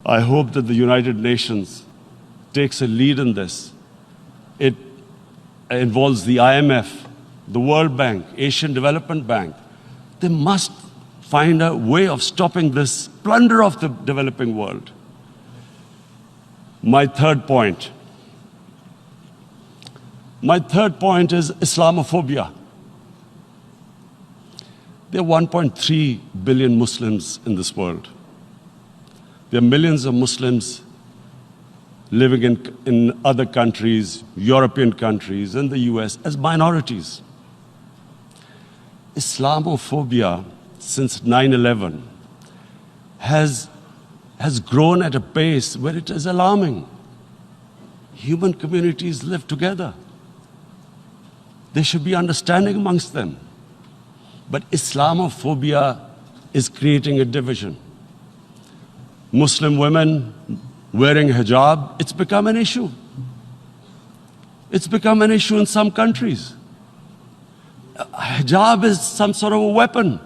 I hope that the United Nations takes a lead in this. It involves the IMF, the World Bank, Asian Development Bank. They must find a way of stopping this plunder of the developing world. My third point is Islamophobia. There are 1.3 billion Muslims in this world. There are millions of Muslims living in other countries, European countries, and the US as minorities. Islamophobia, since 9/11, has grown at a pace where it is alarming. Human communities live together. There should be understanding amongst them. But Islamophobia is creating a division. Muslim women wearing hijab, it's become an issue. It's become an issue in some countries. Hijab is some sort of a weapon.